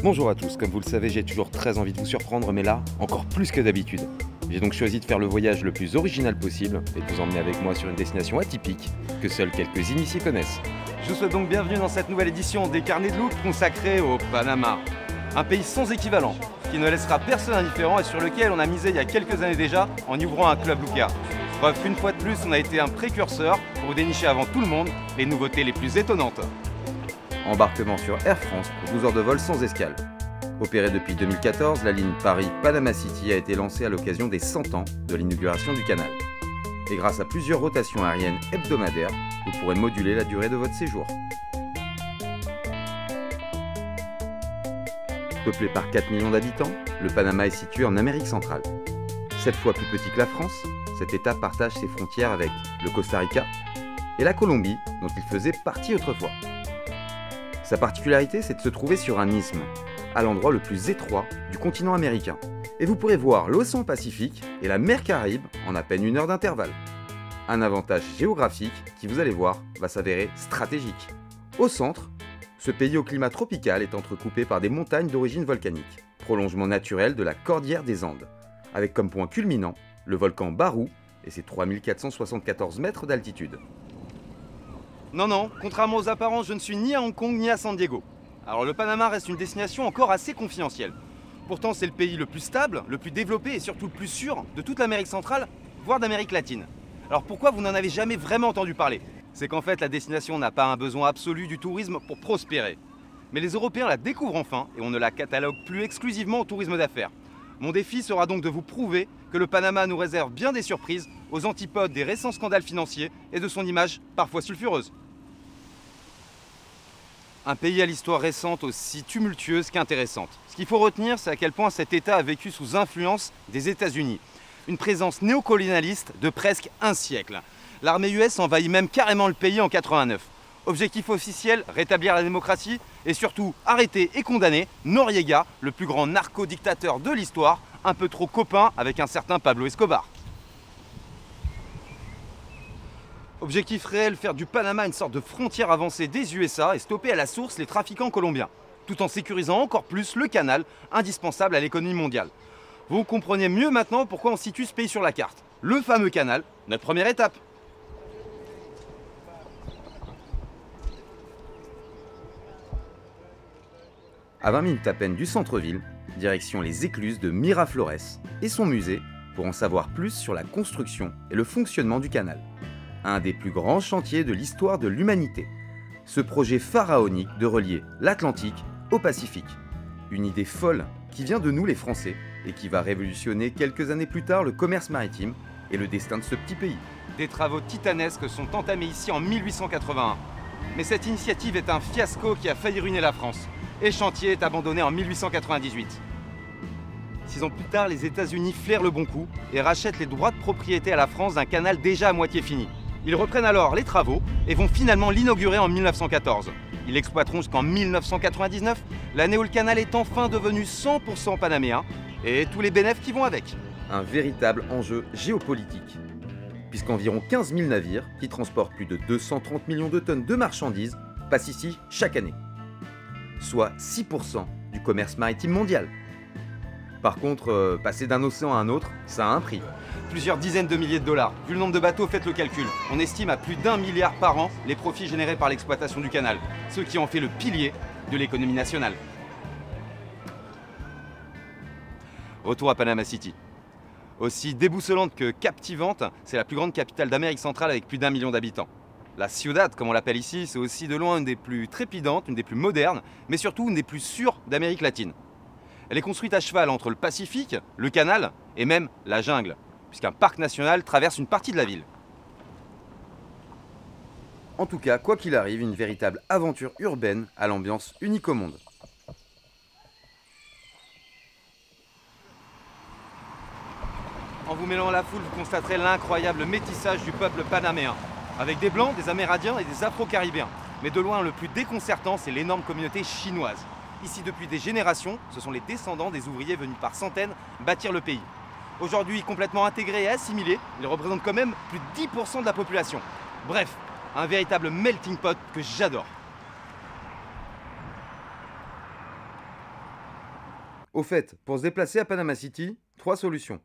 Bonjour à tous, comme vous le savez, j'ai toujours très envie de vous surprendre, mais là, encore plus que d'habitude. J'ai donc choisi de faire le voyage le plus original possible et de vous emmener avec moi sur une destination atypique que seuls quelques initiés connaissent. Je vous souhaite donc bienvenue dans cette nouvelle édition des Carnets de Look consacrée au Panama. Un pays sans équivalent, qui ne laissera personne indifférent et sur lequel on a misé il y a quelques années déjà en y ouvrant un club Luca. Bref, une fois de plus, on a été un précurseur pour dénicher avant tout le monde les nouveautés les plus étonnantes. Embarquement sur Air France pour 12 heures de vol sans escale. Opérée depuis 2014, la ligne Paris-Panama City a été lancée à l'occasion des 100 ans de l'inauguration du canal. Et grâce à plusieurs rotations aériennes hebdomadaires, vous pourrez moduler la durée de votre séjour. Peuplé par 4 millions d'habitants, le Panama est situé en Amérique centrale. 7 fois plus petit que la France, cet État partage ses frontières avec le Costa Rica et la Colombie, dont il faisait partie autrefois. Sa particularité, c'est de se trouver sur un isthme, à l'endroit le plus étroit du continent américain. Et vous pourrez voir l'océan Pacifique et la mer Caraïbe en à peine 1 heure d'intervalle. Un avantage géographique qui, vous allez voir, va s'avérer stratégique. Au centre, ce pays au climat tropical est entrecoupé par des montagnes d'origine volcanique, prolongement naturel de la cordillère des Andes, avec comme point culminant le volcan Barú et ses 3474 mètres d'altitude. Non, contrairement aux apparences, je ne suis ni à Hong Kong ni à San Diego. Alors le Panama reste une destination encore assez confidentielle. Pourtant c'est le pays le plus stable, le plus développé et surtout le plus sûr de toute l'Amérique centrale, voire d'Amérique latine. Alors pourquoi vous n'en avez jamais vraiment entendu parler? C'est qu'en fait la destination n'a pas un besoin absolu du tourisme pour prospérer. Mais les Européens la découvrent enfin et on ne la catalogue plus exclusivement au tourisme d'affaires. Mon défi sera donc de vous prouver que le Panama nous réserve bien des surprises aux antipodes des récents scandales financiers et de son image parfois sulfureuse. Un pays à l'histoire récente aussi tumultueuse qu'intéressante. Ce qu'il faut retenir, c'est à quel point cet État a vécu sous influence des États-Unis. Une présence néocolonialiste de presque un siècle. L'armée US envahit même carrément le pays en 89. Objectif officiel, rétablir la démocratie et surtout arrêter et condamner Noriega, le plus grand narco-dictateur de l'histoire, un peu trop copain avec un certain Pablo Escobar. Objectif réel, faire du Panama une sorte de frontière avancée des USA et stopper à la source les trafiquants colombiens, tout en sécurisant encore plus le canal, indispensable à l'économie mondiale. Vous comprenez mieux maintenant pourquoi on situe ce pays sur la carte. Le fameux canal, notre première étape. À 20 minutes à peine du centre-ville, direction les écluses de Miraflores et son musée pour en savoir plus sur la construction et le fonctionnement du canal. Un des plus grands chantiers de l'histoire de l'humanité. Ce projet pharaonique de relier l'Atlantique au Pacifique. Une idée folle qui vient de nous les Français et qui va révolutionner quelques années plus tard le commerce maritime et le destin de ce petit pays. Des travaux titanesques sont entamés ici en 1881. Mais cette initiative est un fiasco qui a failli ruiner la France. Et le chantier est abandonné en 1898. 6 ans plus tard, les États-Unis flairent le bon coup et rachètent les droits de propriété à la France d'un canal déjà à moitié fini. Ils reprennent alors les travaux et vont finalement l'inaugurer en 1914. Ils l'exploiteront jusqu'en 1999, l'année où le canal est enfin devenu 100% panaméen et tous les bénéfices qui vont avec. Un véritable enjeu géopolitique, puisqu'environ 15 000 navires qui transportent plus de 230 millions de tonnes de marchandises passent ici chaque année, soit 6% du commerce maritime mondial. Par contre, passer d'un océan à un autre, ça a un prix. Plusieurs dizaines de milliers de dollars. Vu le nombre de bateaux, faites le calcul. On estime à plus d'1 milliard par an les profits générés par l'exploitation du canal, ce qui en fait le pilier de l'économie nationale. Retour à Panama City. Aussi déboussolante que captivante, c'est la plus grande capitale d'Amérique centrale avec plus d'1 million d'habitants. La Ciudad, comme on l'appelle ici, c'est aussi de loin une des plus trépidantes, une des plus modernes, mais surtout une des plus sûres d'Amérique latine. Elle est construite à cheval entre le Pacifique, le canal et même la jungle, puisqu'un parc national traverse une partie de la ville. En tout cas, quoi qu'il arrive, une véritable aventure urbaine à l'ambiance unique au monde. En vous mêlant à la foule, vous constaterez l'incroyable métissage du peuple panaméen, avec des Blancs, des Amérindiens et des Afro-Caribéens. Mais de loin, le plus déconcertant, c'est l'énorme communauté chinoise. Ici, depuis des générations, ce sont les descendants des ouvriers venus par centaines bâtir le pays. Aujourd'hui complètement intégrés et assimilés, ils représentent quand même plus de 10% de la population. Bref, un véritable melting pot que j'adore. Au fait, pour se déplacer à Panama City, 3 solutions.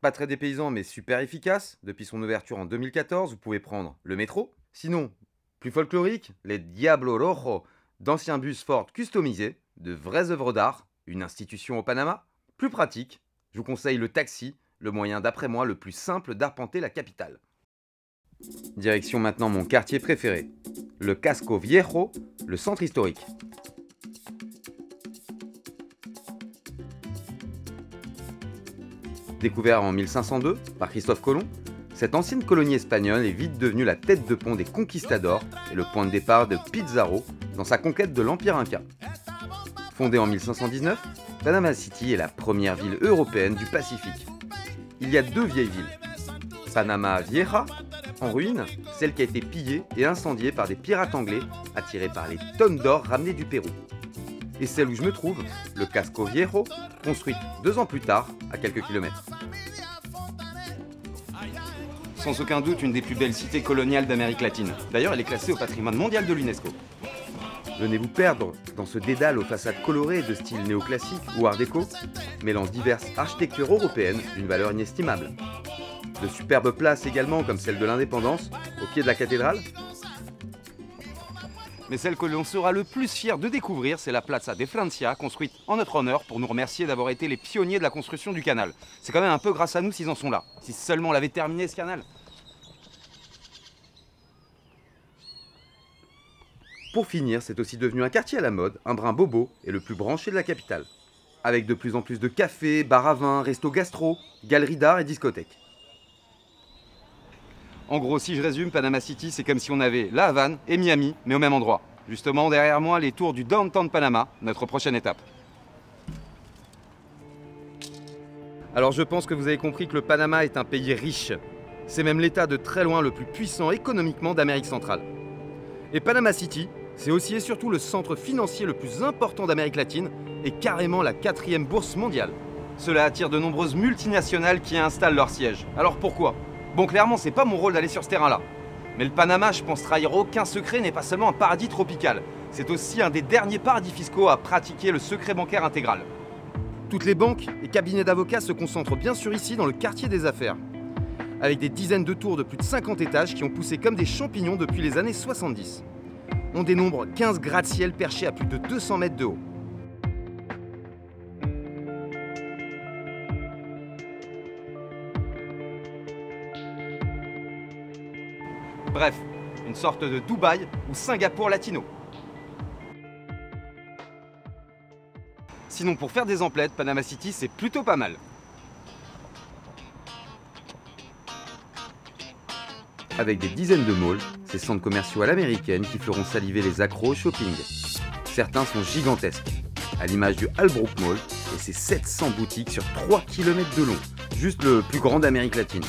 Pas très dépaysant mais super efficace, depuis son ouverture en 2014, vous pouvez prendre le métro. Sinon, plus folklorique, les Diablo Rojo, d'anciens bus Ford customisés, de vraies œuvres d'art, une institution au Panama. Plus pratique, je vous conseille le taxi, le moyen d'après moi le plus simple d'arpenter la capitale. Direction maintenant mon quartier préféré, le Casco Viejo, le centre historique. Découvert en 1502 par Christophe Colomb, cette ancienne colonie espagnole est vite devenue la tête de pont des conquistadors et le point de départ de Pizarro dans sa conquête de l'Empire Inca. Fondée en 1519, Panama City est la première ville européenne du Pacifique. Il y a 2 vieilles villes. Panama Vieja, en ruine, celle qui a été pillée et incendiée par des pirates anglais attirés par les tonnes d'or ramenées du Pérou. Et celle où je me trouve, le Casco Viejo, construite 2 ans plus tard, à quelques kilomètres. Sans aucun doute une des plus belles cités coloniales d'Amérique latine. D'ailleurs, elle est classée au patrimoine mondial de l'UNESCO. Venez vous perdre dans ce dédale aux façades colorées de style néoclassique ou art déco, mêlant diverses architectures européennes d'une valeur inestimable. De superbes places également, comme celle de l'Indépendance, au pied de la cathédrale. Mais celle que l'on sera le plus fier de découvrir, c'est la Plaza de Francia, construite en notre honneur pour nous remercier d'avoir été les pionniers de la construction du canal. C'est quand même un peu grâce à nous s'ils en sont là. Si seulement on l'avait terminé ce canal. Pour finir, c'est aussi devenu un quartier à la mode, un brin bobo et le plus branché de la capitale. Avec de plus en plus de cafés, bars à vin, restos gastro, galeries d'art et discothèques. En gros, si je résume, Panama City, c'est comme si on avait la Havane et Miami, mais au même endroit. Justement, derrière moi, les tours du Downtown Panama, notre prochaine étape. Alors je pense que vous avez compris que le Panama est un pays riche. C'est même l'état de très loin le plus puissant économiquement d'Amérique centrale. Et Panama City, c'est aussi et surtout le centre financier le plus important d'Amérique latine et carrément la 4e bourse mondiale. Cela attire de nombreuses multinationales qui y installent leur siège. Alors pourquoi ? Bon, clairement, c'est pas mon rôle d'aller sur ce terrain-là. Mais le Panama, je pense trahir aucun secret, n'est pas seulement un paradis tropical. C'est aussi un des derniers paradis fiscaux à pratiquer le secret bancaire intégral. Toutes les banques et cabinets d'avocats se concentrent bien sûr ici dans le quartier des affaires. Avec des dizaines de tours de plus de 50 étages qui ont poussé comme des champignons depuis les années 70. On dénombre 15 gratte-ciel perchés à plus de 200 mètres de haut. Bref, une sorte de Dubaï ou Singapour latino. Sinon, pour faire des emplettes, Panama City, c'est plutôt pas mal. Avec des dizaines de malls, ces centres commerciaux à l'américaine qui feront saliver les accros au shopping. Certains sont gigantesques, à l'image du Albrook Mall et ses 700 boutiques sur 3 km de long, juste le plus grand d'Amérique latine.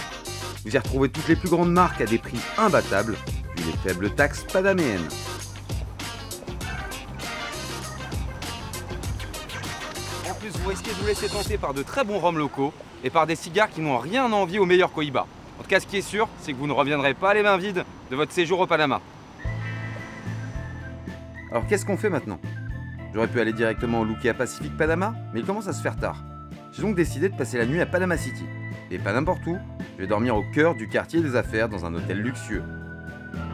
Vous y retrouvez toutes les plus grandes marques à des prix imbattables, vu les faibles taxes panaméennes. En plus, vous risquez de vous laisser tenter par de très bons rhums locaux et par des cigares qui n'ont rien à envier aux meilleurs Cohiba. En tout cas, ce qui est sûr, c'est que vous ne reviendrez pas les mains vides de votre séjour au Panama. Alors qu'est-ce qu'on fait maintenant? J'aurais pu aller directement au Lukea Pacific Panama, mais il commence à se faire tard. J'ai donc décidé de passer la nuit à Panama City. Et pas n'importe où, je vais dormir au cœur du quartier des affaires dans un hôtel luxueux.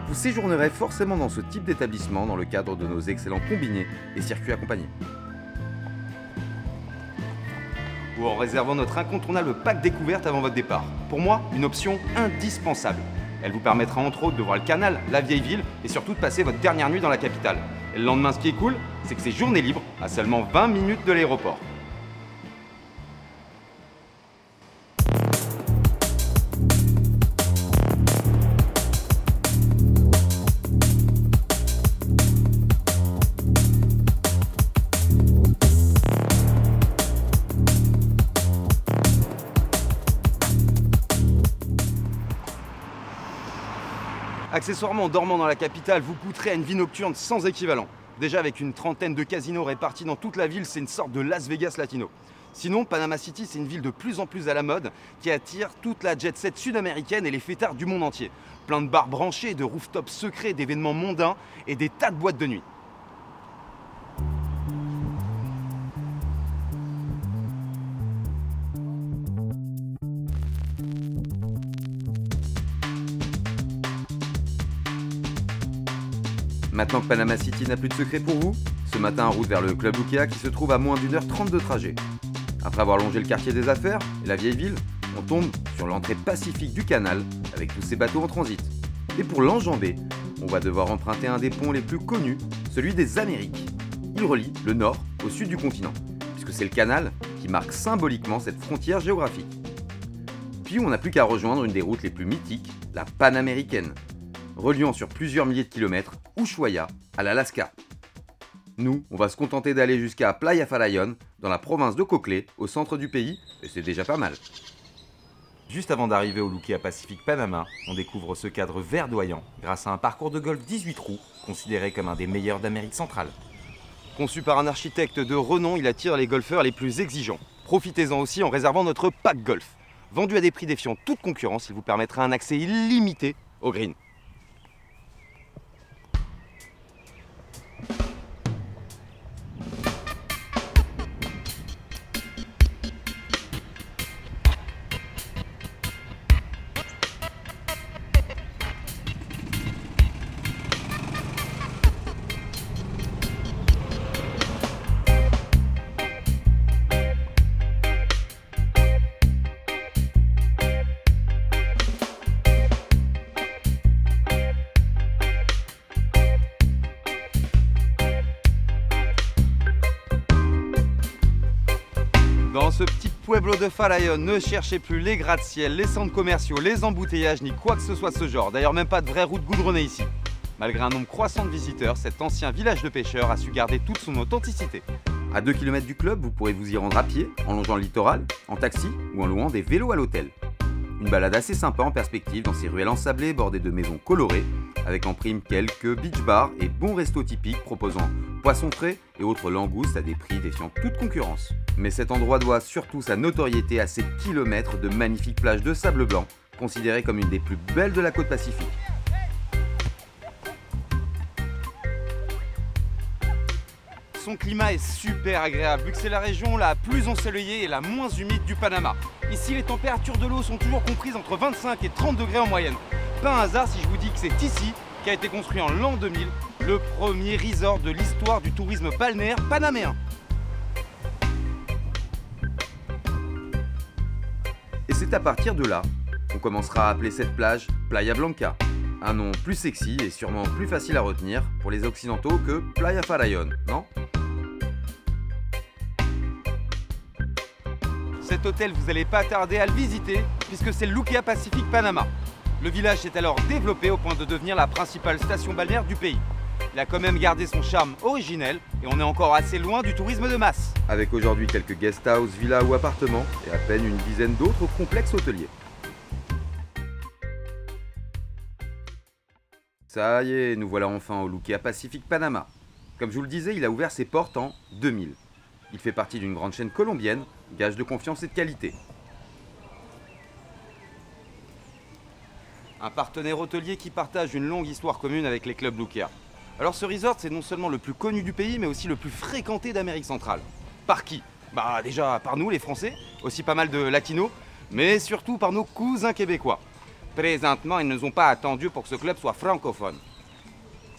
Vous séjournerez forcément dans ce type d'établissement dans le cadre de nos excellents combinés et circuits accompagnés. Ou en réservant notre incontournable pack découverte avant votre départ. Pour moi, une option indispensable. Elle vous permettra entre autres de voir le canal, la vieille ville et surtout de passer votre dernière nuit dans la capitale. Et le lendemain, ce qui est cool, c'est que c'est journée libre à seulement 20 minutes de l'aéroport. Accessoirement, en dormant dans la capitale, vous goûterez à une vie nocturne sans équivalent. Déjà avec une trentaine de casinos répartis dans toute la ville, c'est une sorte de Las Vegas latino. Sinon, Panama City, c'est une ville de plus en plus à la mode qui attire toute la jet set sud-américaine et les fêtards du monde entier. Plein de bars branchés, de rooftops secrets, d'événements mondains et des tas de boîtes de nuit. Maintenant que Panama City n'a plus de secret pour vous, ce matin en route vers le Club Luquea qui se trouve à moins d'1h30 de trajet. Après avoir longé le quartier des affaires et la vieille ville, on tombe sur l'entrée pacifique du canal avec tous ces bateaux en transit. Et pour l'enjamber, on va devoir emprunter un des ponts les plus connus, celui des Amériques. Il relie le nord au sud du continent, puisque c'est le canal qui marque symboliquement cette frontière géographique. Puis on n'a plus qu'à rejoindre une des routes les plus mythiques, la panaméricaine, reliant sur plusieurs milliers de kilomètres Ushuaia à l'Alaska. Nous, on va se contenter d'aller jusqu'à Playa Farallón, dans la province de Coclé, au centre du pays, et c'est déjà pas mal. Juste avant d'arriver au Luquea Pacific Panama, on découvre ce cadre verdoyant grâce à un parcours de golf 18 trous, considéré comme un des meilleurs d'Amérique centrale. Conçu par un architecte de renom, il attire les golfeurs les plus exigeants. Profitez-en aussi en réservant notre pack golf. Vendu à des prix défiant toute concurrence, il vous permettra un accès illimité au green. Dans ce petit pueblo de Farallón, ne cherchez plus les gratte-ciel, les centres commerciaux, les embouteillages, ni quoi que ce soit de ce genre. D'ailleurs, même pas de vraie route goudronnée ici. Malgré un nombre croissant de visiteurs, cet ancien village de pêcheurs a su garder toute son authenticité. À 2 km du club, vous pourrez vous y rendre à pied, en longeant le littoral, en taxi ou en louant des vélos à l'hôtel. Une balade assez sympa en perspective dans ces ruelles ensablées bordées de maisons colorées, avec en prime quelques beach bars et bons restos typiques proposant poissons frais et autres langoustes à des prix défiant toute concurrence. Mais cet endroit doit surtout sa notoriété à ses kilomètres de magnifiques plages de sable blanc, considérées comme une des plus belles de la côte pacifique. Son climat est super agréable, vu que c'est la région la plus ensoleillée et la moins humide du Panama. Ici, les températures de l'eau sont toujours comprises entre 25 et 30 degrés en moyenne. Pas un hasard si je vous dis que c'est ici qu'a été construit en l'an 2000 le premier resort de l'histoire du tourisme balnéaire panaméen. Et c'est à partir de là qu'on commencera à appeler cette plage Playa Blanca, un nom plus sexy et sûrement plus facile à retenir pour les occidentaux que Playa Farallón, non ? Cet hôtel, vous n'allez pas tarder à le visiter puisque c'est le Luquea Pacific Panama. Le village s'est alors développé au point de devenir la principale station balnéaire du pays. Il a quand même gardé son charme originel et on est encore assez loin du tourisme de masse. Avec aujourd'hui quelques guest house, villas ou appartements et à peine une dizaine d'autres complexes hôteliers. Ça y est, nous voilà enfin au Luquea Pacific Panama. Comme je vous le disais, il a ouvert ses portes en 2000. Il fait partie d'une grande chaîne colombienne, gage de confiance et de qualité. Un partenaire hôtelier qui partage une longue histoire commune avec les clubs Luquea. Alors ce resort, c'est non seulement le plus connu du pays, mais aussi le plus fréquenté d'Amérique centrale. Par qui? Bah déjà par nous les Français, aussi pas mal de latinos, mais surtout par nos cousins québécois. Présentement, ils ne nous ont pas attendus pour que ce club soit francophone.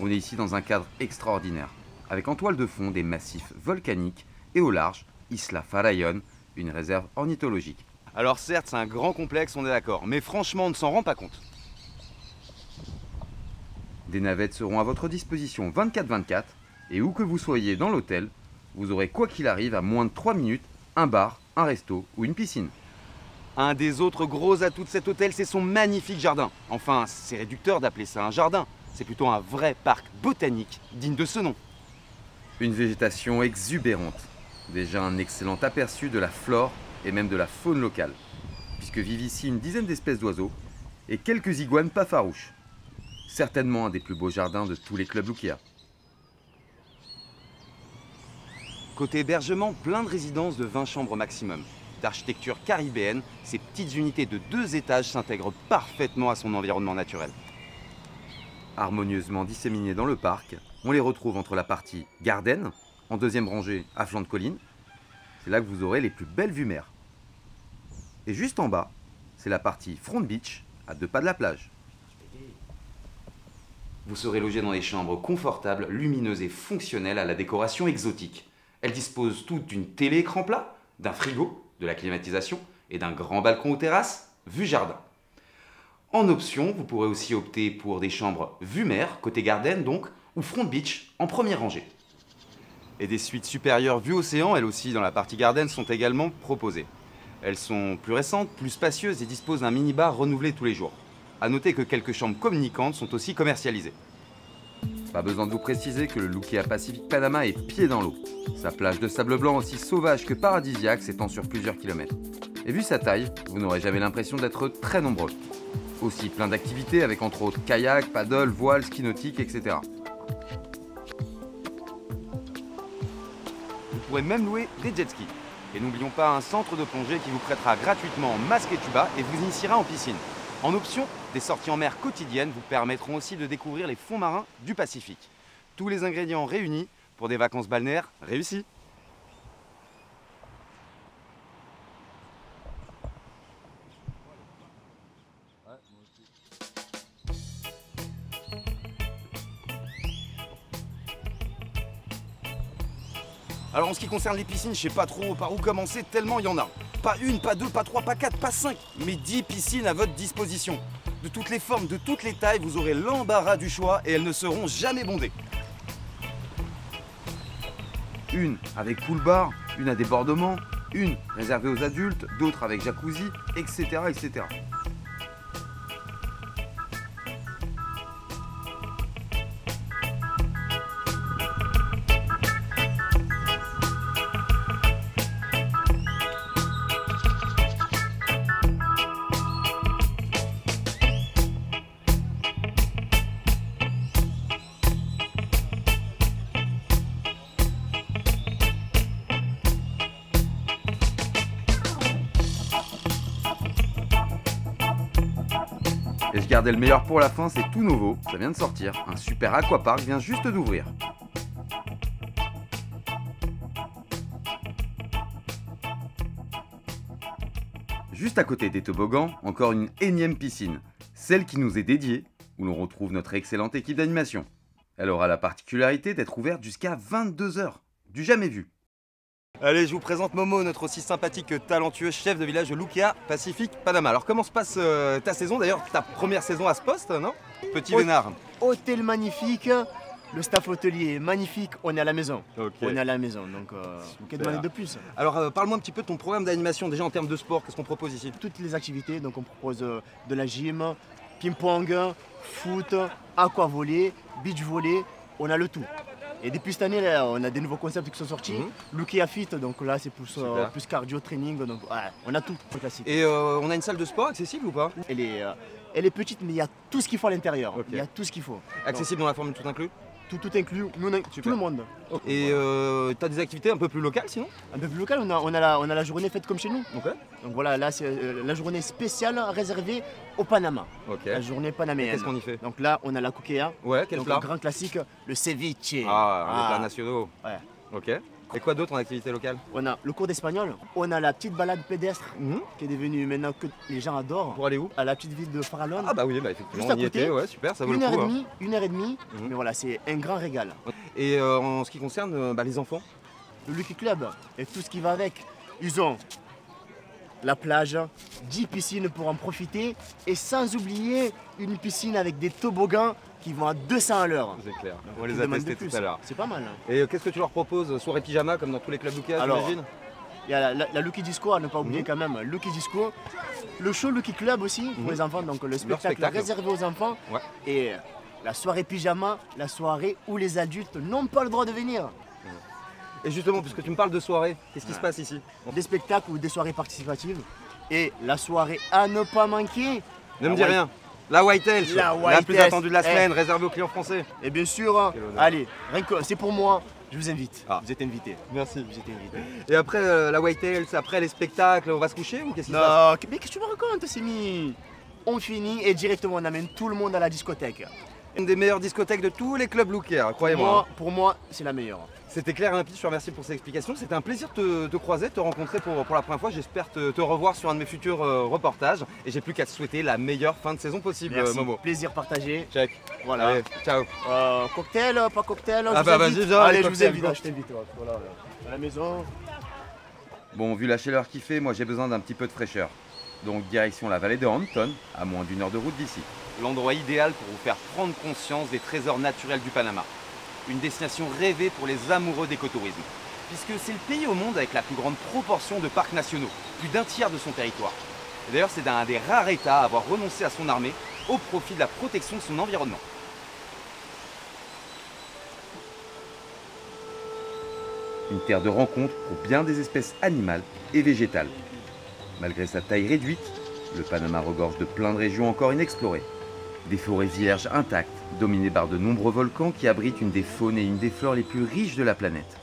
On est ici dans un cadre extraordinaire, avec en toile de fond des massifs volcaniques et au large, Isla Farallón, une réserve ornithologique. Alors certes, c'est un grand complexe, on est d'accord, mais franchement, on ne s'en rend pas compte. Des navettes seront à votre disposition 24/24, et où que vous soyez dans l'hôtel, vous aurez quoi qu'il arrive à moins de 3 minutes, un bar, un resto ou une piscine. Un des autres gros atouts de cet hôtel, c'est son magnifique jardin. Enfin, c'est réducteur d'appeler ça un jardin, c'est plutôt un vrai parc botanique digne de ce nom. Une végétation exubérante, déjà un excellent aperçu de la flore et même de la faune locale, puisque vivent ici une dizaine d'espèces d'oiseaux et quelques iguanes pas farouches. Certainement un des plus beaux jardins de tous les clubs Luquea. Côté hébergement, plein de résidences de 20 chambres maximum. D'architecture caribéenne, ces petites unités de 2 étages s'intègrent parfaitement à son environnement naturel. Harmonieusement disséminées dans le parc, on les retrouve entre la partie garden, en deuxième rangée à flanc de colline. C'est là que vous aurez les plus belles vues mer. Et juste en bas, c'est la partie front beach, à 2 pas de la plage. Vous serez logé dans des chambres confortables, lumineuses et fonctionnelles à la décoration exotique. Elles disposent toutes d'une télé écran plat, d'un frigo, de la climatisation et d'un grand balcon aux terrasses, vue jardin. En option, vous pourrez aussi opter pour des chambres vue mer, côté garden donc, ou front beach en première rangée. Et des suites supérieures vue océan, elles aussi dans la partie garden, sont également proposées. Elles sont plus récentes, plus spacieuses et disposent d'un minibar renouvelé tous les jours. A noter que quelques chambres communicantes sont aussi commercialisées. Pas besoin de vous préciser que le Lukea Pacific Panama est pied dans l'eau. Sa plage de sable blanc aussi sauvage que paradisiaque s'étend sur plusieurs kilomètres. Et vu sa taille, vous n'aurez jamais l'impression d'être très nombreux. Aussi plein d'activités avec entre autres kayak, paddle, voile, ski nautique, etc. Vous pourrez même louer des jet skis. Et n'oublions pas un centre de plongée qui vous prêtera gratuitement masque et tuba et vous initiera en piscine. En option, des sorties en mer quotidiennes vous permettront aussi de découvrir les fonds marins du Pacifique. Tous les ingrédients réunis pour des vacances balnéaires réussies. Alors en ce qui concerne les piscines, je sais pas trop par où commencer tellement il y en a. Pas une, pas deux, pas trois, pas quatre, pas cinq, mais 10 piscines à votre disposition. De toutes les formes, de toutes les tailles, vous aurez l'embarras du choix et elles ne seront jamais bondées. Une avec pool bar, une à débordement, une réservée aux adultes, d'autres avec jacuzzi, etc. etc. Et je gardais le meilleur pour la fin, c'est tout nouveau, ça vient de sortir. Un super aquapark vient juste d'ouvrir. Juste à côté des toboggans, encore une énième piscine. Celle qui nous est dédiée, où l'on retrouve notre excellente équipe d'animation. Elle aura la particularité d'être ouverte jusqu'à 22 h. Du jamais vu. Allez, je vous présente Momo, notre aussi sympathique que talentueux chef de village de Lukea Pacific Panama. Alors comment se passe ta saison, d'ailleurs ta première saison à ce poste, non? Petit Vénard. Hôtel magnifique, le staff hôtelier est magnifique, on est à la maison. Okay. On est à la maison, donc qu'est-ce demander de plus? Alors parle-moi un petit peu de ton programme d'animation, déjà en termes de sport, qu'est-ce qu'on propose ici? Toutes les activités, donc on propose de la gym, ping-pong, foot, aquavolley, beach volley, on a le tout. Et depuis cette année, là, on a des nouveaux concepts qui sont sortis. Lukea Fit, donc là c'est plus cardio, training, donc ouais, on a tout, classique. Et on a une salle de sport accessible ou pas? Elle est petite, mais il y a tout ce qu'il faut à l'intérieur. Okay. Il y a tout ce qu'il faut. Accessible dans la forme de tout inclus? Tout inclus, nous, tout le monde. Et tu as des activités un peu plus locales sinon? Un peu plus locales, on a la journée faite comme chez nous. Okay. Donc voilà, là c'est la journée spéciale réservée au Panama. Okay. La journée panaméenne. Qu'est-ce qu'on y fait? Donc là, on a la kukea. Ouais, quel plat? Le grand classique, le ceviche. Les plats nationaux. Ouais. Ok. Et quoi d'autre en activité locale? On a le cours d'espagnol, on a la petite balade pédestre qui est devenue maintenant que les gens adorent. Pour aller où? À la petite ville de Farallon. Ah bah oui, bah effectivement, juste à on y côté, était, ouais, super, ça vaut le coup. Une heure et demie, mais voilà, c'est un grand régal. Et en ce qui concerne les enfants? Le Lucky Club et tout ce qui va avec, ils ont la plage, 10 piscines pour en profiter et sans oublier une piscine avec des toboggans qui vont à 200 à l'heure. C'est clair, on les a testés tout à l'heure. C'est pas mal. Et qu'est-ce que tu leur proposes? Soirée pyjama comme dans tous les clubs Lukea, j'imagine? Il y a la Lucky Disco, à ne pas oublier quand même, Lucky Disco. Le show Lucky Club aussi pour les enfants, donc le spectacle réservé aux enfants. Ouais. Et la soirée pyjama, la soirée où les adultes n'ont pas le droit de venir. Et justement, puisque tu me parles de soirée, qu'est-ce qui se passe ici? Des spectacles ou des soirées participatives. Et la soirée à ne pas manquer. Ne me dis rien. La Whitetail, la plus attendue de la semaine, réservée aux clients français. Et bien sûr, allez, c'est pour moi, je vous invite. Vous êtes invités. Merci. Vous êtes invités. Et après la Whitetail, après les spectacles, on va se coucher ou qu'est-ce qui se passe? Non, mais qu'est-ce que tu me racontes, Simi? On finit et directement on amène tout le monde à la discothèque. Une des meilleures discothèques de tous les clubs lookers, croyez-moi. Pour moi, c'est la meilleure. C'était clair et limpide, je te remercie pour ces explications. C'était un plaisir de te croiser, de te rencontrer pour la première fois. J'espère te revoir sur un de mes futurs reportages. Et j'ai plus qu'à te souhaiter la meilleure fin de saison possible, Merci. Momo. Plaisir partagé. Check. Voilà. Allez, ciao. Cocktail, pas cocktail. Ah bah vas-y, viens. Allez, je vous invite. Je t'invite. Voilà, à la maison. Bon, vu la chaleur qu'il fait, moi j'ai besoin d'un petit peu de fraîcheur. Donc direction la vallée de Hampton, à moins d'1 heure de route d'ici. L'endroit idéal pour vous faire prendre conscience des trésors naturels du Panama. Une destination rêvée pour les amoureux d'écotourisme. Puisque c'est le pays au monde avec la plus grande proportion de parcs nationaux, plus d'un tiers de son territoire. Et d'ailleurs, c'est un des rares États à avoir renoncé à son armée au profit de la protection de son environnement. Une terre de rencontre pour bien des espèces animales et végétales. Malgré sa taille réduite, le Panama regorge de plein de régions encore inexplorées. Des forêts vierges intactes, dominées par de nombreux volcans qui abritent une des faunes et une des flores les plus riches de la planète.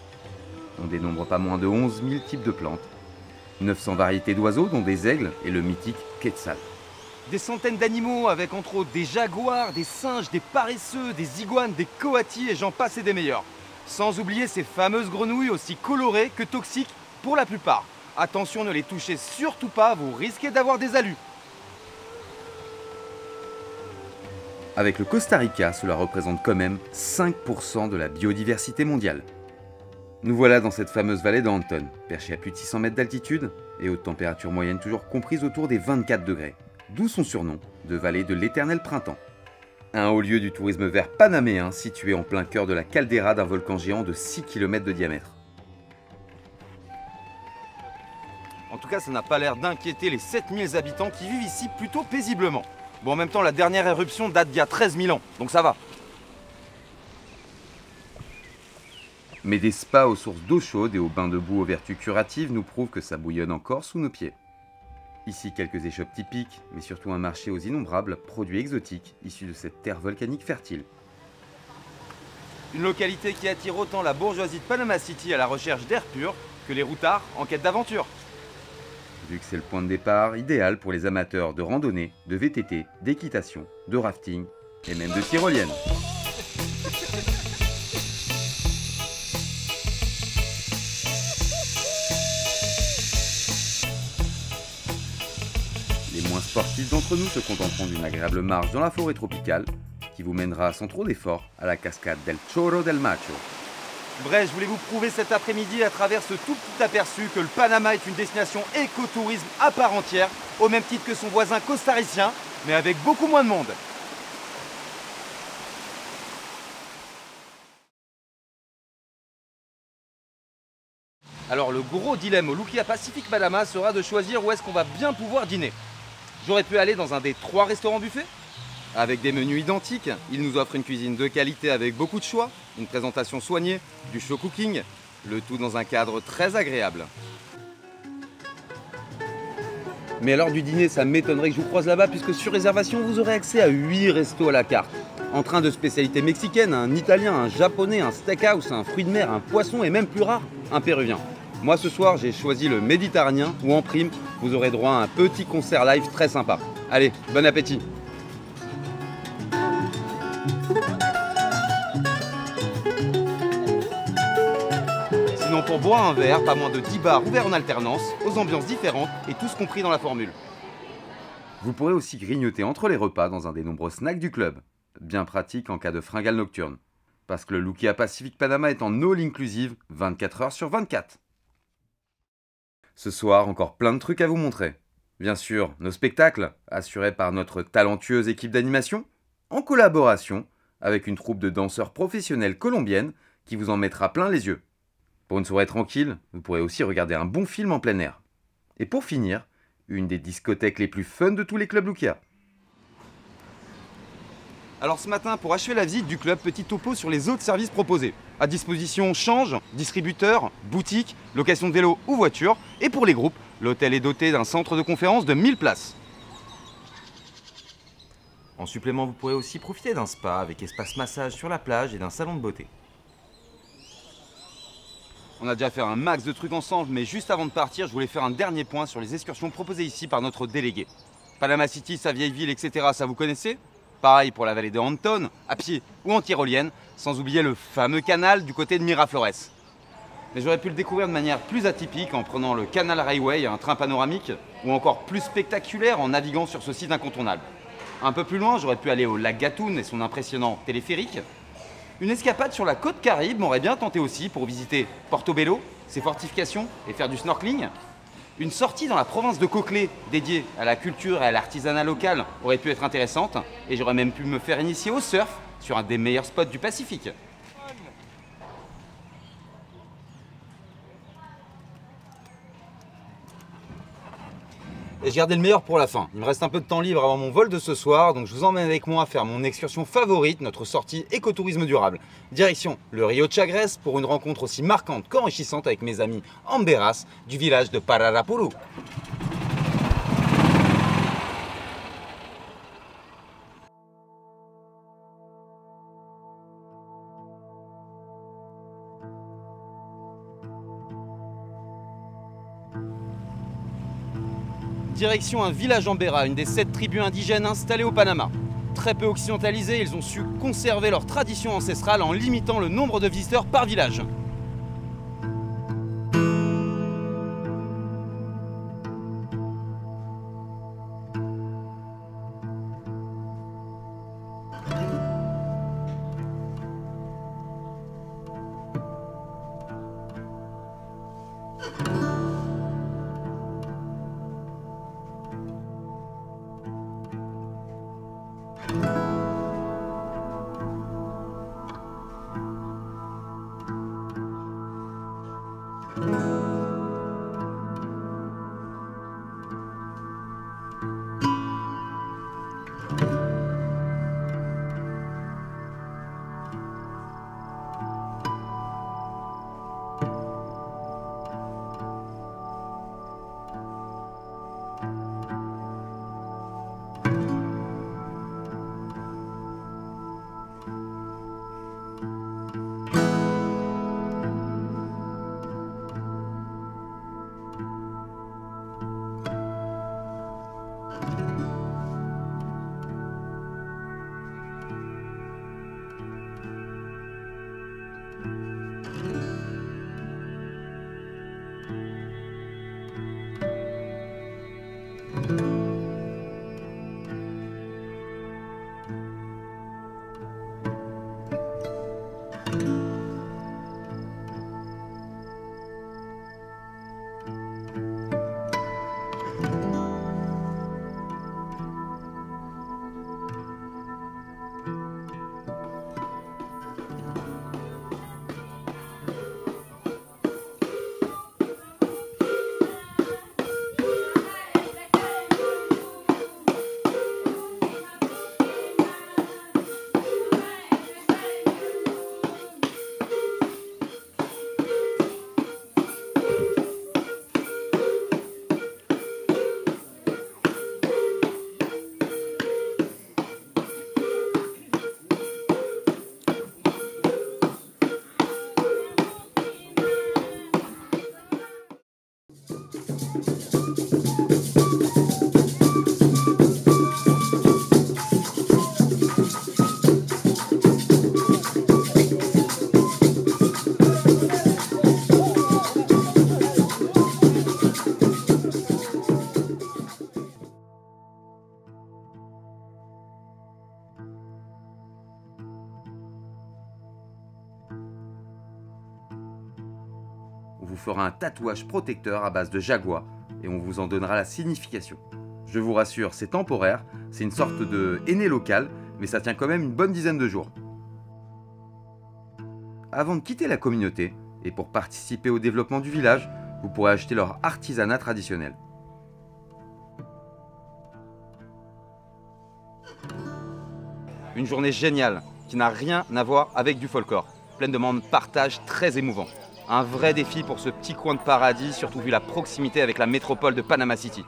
On dénombre pas moins de 11 000 types de plantes, 900 variétés d'oiseaux dont des aigles et le mythique quetzal. Des centaines d'animaux avec entre autres des jaguars, des singes, des paresseux, des iguanes, des coatis et j'en passe et des meilleurs. Sans oublier ces fameuses grenouilles aussi colorées que toxiques pour la plupart. Attention, ne les touchez surtout pas, vous risquez d'avoir des alus. Avec le Costa Rica, cela représente quand même 5% de la biodiversité mondiale. Nous voilà dans cette fameuse vallée d'Hampton, perchée à plus de 600 mètres d'altitude et haute température moyenne toujours comprise autour des 24 degrés, d'où son surnom de vallée de l'éternel printemps. Un haut lieu du tourisme vert panaméen situé en plein cœur de la caldeira d'un volcan géant de 6 km de diamètre. En tout cas, ça n'a pas l'air d'inquiéter les 7000 habitants qui vivent ici plutôt paisiblement. Bon, en même temps, la dernière éruption date d'il y a 13 000 ans, donc ça va. Mais des spas aux sources d'eau chaude et aux bains de boue aux vertus curatives nous prouvent que ça bouillonne encore sous nos pieds. Ici, quelques échoppes typiques, mais surtout un marché aux innombrables produits exotiques issus de cette terre volcanique fertile. Une localité qui attire autant la bourgeoisie de Panama City à la recherche d'air pur que les routards en quête d'aventure. Vu que c'est le point de départ idéal pour les amateurs de randonnée, de VTT, d'équitation, de rafting et même de tyrolienne. Les moins sportifs d'entre nous se contenteront d'une agréable marche dans la forêt tropicale qui vous mènera sans trop d'efforts à la cascade del Chorro del Macho. Bref, je voulais vous prouver cet après-midi à travers ce tout petit aperçu que le Panama est une destination écotourisme à part entière, au même titre que son voisin costaricien, mais avec beaucoup moins de monde. Alors le gros dilemme au Luquilla Pacific Panama sera de choisir où est-ce qu'on va bien pouvoir dîner. J'aurais pu aller dans un des 3 restaurants buffets. Avec des menus identiques, ils nous offrent une cuisine de qualité avec beaucoup de choix, une présentation soignée, du show cooking, le tout dans un cadre très agréable. Mais à l'heure du dîner, ça m'étonnerait que je vous croise là-bas puisque sur réservation, vous aurez accès à 8 restos à la carte. En train de spécialités mexicaines, un italien, un japonais, un steakhouse, un fruit de mer, un poisson et même plus rare, un péruvien. Moi ce soir, j'ai choisi le méditerranéen où en prime, vous aurez droit à un petit concert live très sympa. Allez, bon appétit! Sinon pour boire un verre, pas moins de 10 bars ouverts en alternance, aux ambiances différentes et tous compris dans la formule. Vous pourrez aussi grignoter entre les repas dans un des nombreux snacks du club. Bien pratique en cas de fringale nocturne. Parce que le Luquilla Pacific Panama est en all inclusive 24 heures sur 24. Ce soir, encore plein de trucs à vous montrer. Bien sûr, nos spectacles, assurés par notre talentueuse équipe d'animation, en collaboration avec une troupe de danseurs professionnels colombiennes qui vous en mettra plein les yeux. Pour une soirée tranquille, vous pourrez aussi regarder un bon film en plein air. Et pour finir, une des discothèques les plus fun de tous les clubs Luquilla. Alors ce matin, pour achever la visite du club, petit topo sur les autres services proposés. À disposition change, distributeur, boutique, location de vélo ou voiture. Et pour les groupes, l'hôtel est doté d'un centre de conférence de 1000 places. En supplément, vous pourrez aussi profiter d'un spa avec espace massage sur la plage et d'un salon de beauté. On a déjà fait un max de trucs ensemble, mais juste avant de partir, je voulais faire un dernier point sur les excursions proposées ici par notre délégué. Panama City, sa vieille ville, etc., ça vous connaissez? Pareil pour la vallée de Anton, à pied ou en tyrolienne, sans oublier le fameux canal du côté de Miraflores. Mais j'aurais pu le découvrir de manière plus atypique en prenant le Canal Railway, un train panoramique, ou encore plus spectaculaire en naviguant sur ce site incontournable. Un peu plus loin, j'aurais pu aller au lac Gatun et son impressionnant téléphérique. Une escapade sur la côte Caraïbe m'aurait bien tenté aussi pour visiter Portobello, ses fortifications et faire du snorkeling. Une sortie dans la province de Coclé, dédiée à la culture et à l'artisanat local, aurait pu être intéressante, et j'aurais même pu me faire initier au surf sur un des meilleurs spots du Pacifique. Et j'ai gardé le meilleur pour la fin. Il me reste un peu de temps libre avant mon vol de ce soir, donc je vous emmène avec moi faire mon excursion favorite, notre sortie écotourisme durable. Direction le Rio Chagres pour une rencontre aussi marquante qu'enrichissante avec mes amis Amberas du village de Pararapuru. Direction un village Ambera, une des 7 tribus indigènes installées au Panama. Très peu occidentalisés, ils ont su conserver leur tradition ancestrale en limitant le nombre de visiteurs par village. On vous fera un tatouage protecteur à base de jaguar et on vous en donnera la signification. Je vous rassure, c'est temporaire, c'est une sorte de henné local, mais ça tient quand même une bonne dizaine de jours. Avant de quitter la communauté, et pour participer au développement du village, vous pourrez acheter leur artisanat traditionnel. Une journée géniale, qui n'a rien à voir avec du folklore, pleine de moments de partage très émouvants. Un vrai défi pour ce petit coin de paradis, surtout vu la proximité avec la métropole de Panama City.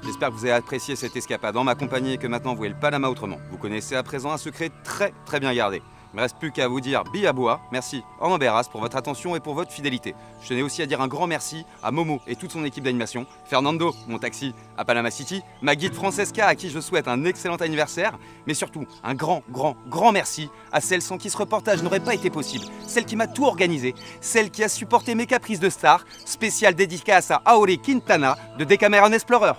J'espère que vous avez apprécié cette escapade en ma compagnie et que maintenant vous voyez le Panama autrement. Vous connaissez à présent un secret très bien gardé. Il ne me reste plus qu'à vous dire Biaboua, merci Orma Berras pour votre attention et pour votre fidélité. Je tenais aussi à dire un grand merci à Momo et toute son équipe d'animation, Fernando, mon taxi à Panama City, ma guide Francesca à qui je souhaite un excellent anniversaire, mais surtout un grand merci à celle sans qui ce reportage n'aurait pas été possible, celle qui m'a tout organisé, celle qui a supporté mes caprices de star, spéciale dédicace à Aori Quintana de Decameron Explorer.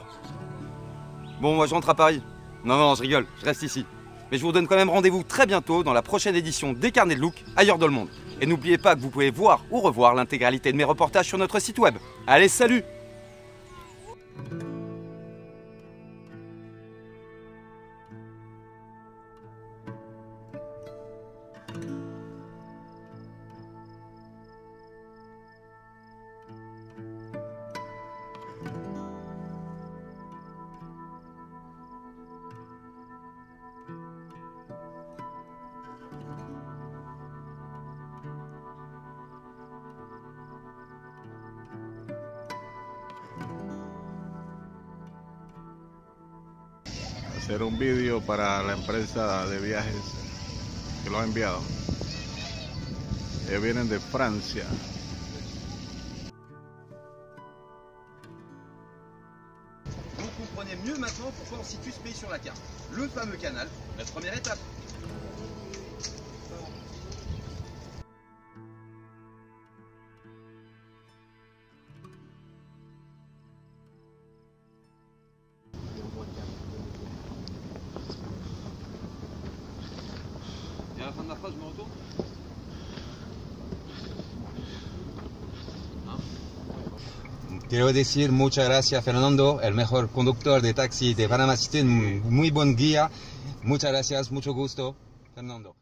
Bon, moi je rentre à Paris. Non, je rigole, je reste ici. Mais je vous donne quand même rendez-vous très bientôt dans la prochaine édition des Carnets de Look ailleurs dans le monde. Et n'oubliez pas que vous pouvez voir ou revoir l'intégralité de mes reportages sur notre site web. Allez, salut! Hacer un vídeo para la empresa de viajes que lo ha enviado. Ellos vienen de Francia. Vous comprenez mieux maintenant pourquoi on situe ce pays sur la carte. Le fameux canal, la première étape. Et à la fin de la phrase, je me retourne. Quiero decir muchas gracias Fernando, el mejor conductor de taxi de Panama City, muy buen guía, muchas gracias, mucho gusto, Fernando.